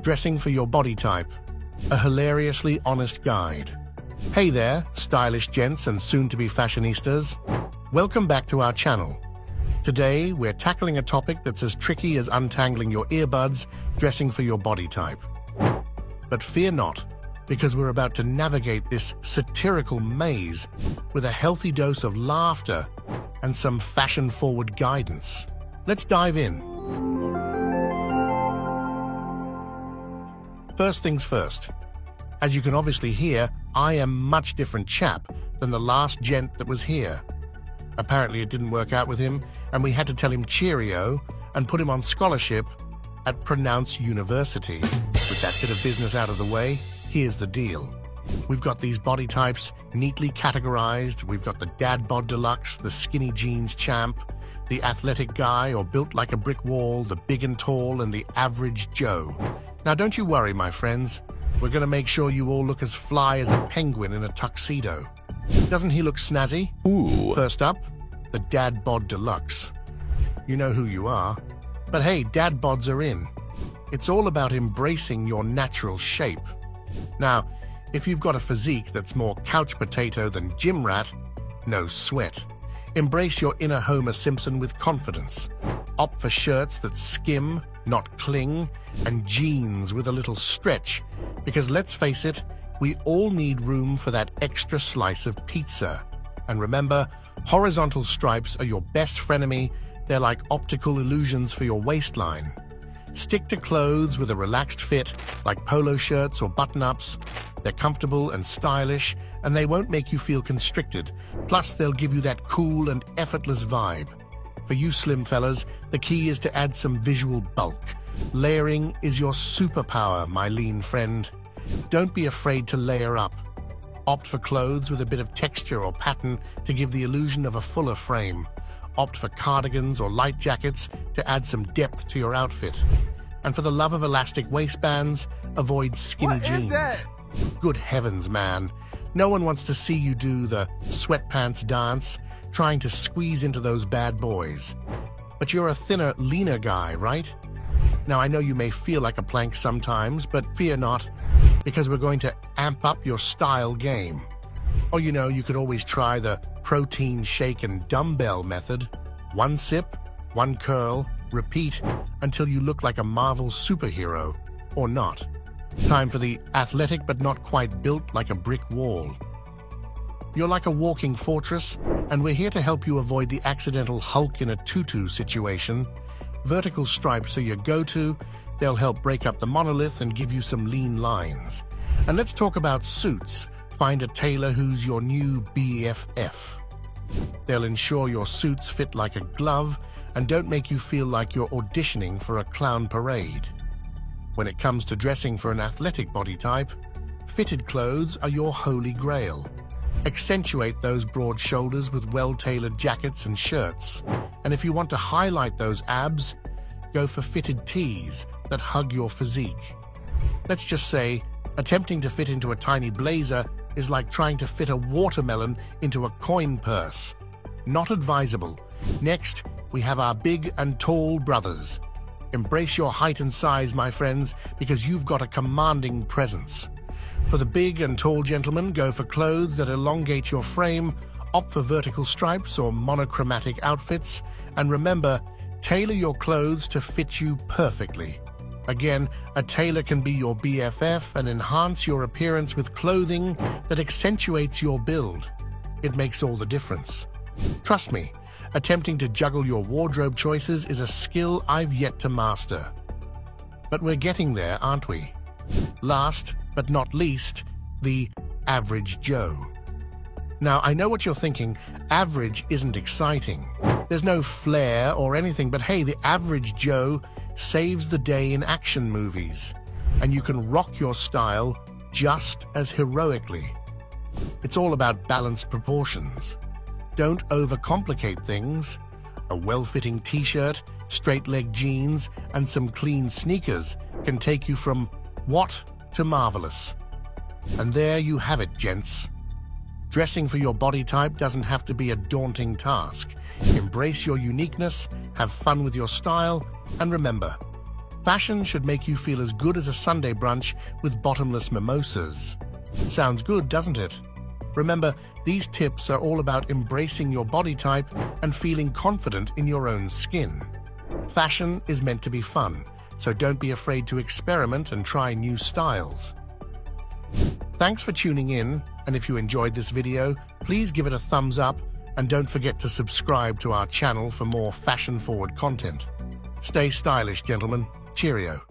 Dressing for your body type, a hilariously honest guide. Hey there, stylish gents and soon-to-be fashionistas. Welcome back to our channel. Today, we're tackling a topic that's as tricky as untangling your earbuds, dressing for your body type. But fear not, because we're about to navigate this satirical maze with a healthy dose of laughter and some fashion-forward guidance. Let's dive in. First things first. As you can obviously hear, I am a much different chap than the last gent that was here. Apparently it didn't work out with him, and we had to tell him cheerio and put him on scholarship at Pronounce University. With that bit of business out of the way, here's the deal. We've got these body types neatly categorized. We've got the dad bod deluxe, the skinny jeans champ, the athletic guy or built like a brick wall, the big and tall, and the average Joe. Now don't you worry, my friends. We're going to make sure you all look as fly as a penguin in a tuxedo. Doesn't he look snazzy? Ooh. First up, the dad bod deluxe. You know who you are. But hey, dad bods are in. It's all about embracing your natural shape. Now, if you've got a physique that's more couch potato than gym rat, no sweat. Embrace your inner Homer Simpson with confidence. Opt for shirts that skim, not cling, and jeans with a little stretch, because let's face it, we all need room for that extra slice of pizza. And remember, horizontal stripes are your best frenemy. They're like optical illusions for your waistline. Stick to clothes with a relaxed fit, like polo shirts or button-ups. They're comfortable and stylish, and they won't make you feel constricted. Plus, they'll give you that cool and effortless vibe. For you slim fellas, the key is to add some visual bulk. Layering is your superpower, my lean friend. Don't be afraid to layer up. Opt for clothes with a bit of texture or pattern to give the illusion of a fuller frame. Opt for cardigans or light jackets to add some depth to your outfit. And for the love of elastic waistbands, avoid skinny jeans. Good heavens, man. No one wants to see you do the sweatpants dance, trying to squeeze into those bad boys. But you're a thinner, leaner guy, right? Now, I know you may feel like a plank sometimes, but fear not, because we're going to amp up your style game. Or, you know, you could always try the protein shake and dumbbell method. One sip, one curl, repeat until you look like a Marvel superhero, or not. Time for the athletic but not quite built like a brick wall. You're like a walking fortress, and we're here to help you avoid the accidental Hulk in a tutu situation. Vertical stripes are your go-to. They'll help break up the monolith and give you some lean lines. And let's talk about suits. Find a tailor who's your new BFF. They'll ensure your suits fit like a glove and don't make you feel like you're auditioning for a clown parade. When it comes to dressing for an athletic body type, fitted clothes are your holy grail. Accentuate those broad shoulders with well-tailored jackets and shirts. And if you want to highlight those abs, go for fitted tees that hug your physique. Let's just say, attempting to fit into a tiny blazer is like trying to fit a watermelon into a coin purse. Not advisable. Next, we have our big and tall brothers. Embrace your height and size, my friends, because you've got a commanding presence. For the big and tall gentlemen, go for clothes that elongate your frame, opt for vertical stripes or monochromatic outfits, and remember, tailor your clothes to fit you perfectly. Again, a tailor can be your BFF and enhance your appearance with clothing that accentuates your build. It makes all the difference. Trust me, attempting to juggle your wardrobe choices is a skill I've yet to master. But we're getting there, aren't we? Last, but not least, the average Joe. Now, I know what you're thinking. Average isn't exciting. There's no flair or anything, but hey, the average Joe saves the day in action movies, and you can rock your style just as heroically. It's all about balanced proportions. Don't overcomplicate things. A well-fitting t-shirt, straight-leg jeans, and some clean sneakers can take you from what to marvelous. And there you have it, gents. Dressing for your body type doesn't have to be a daunting task. Embrace your uniqueness, have fun with your style, and remember, Fashion should make you feel as good as a Sunday brunch with bottomless mimosas. Sounds good, doesn't it? Remember, these tips are all about embracing your body type and feeling confident in your own skin. Fashion is meant to be fun, so don't be afraid to experiment and try new styles. Thanks for tuning in, and if you enjoyed this video, please give it a thumbs up and don't forget to subscribe to our channel for more fashion-forward content. Stay stylish, gentlemen. Cheerio.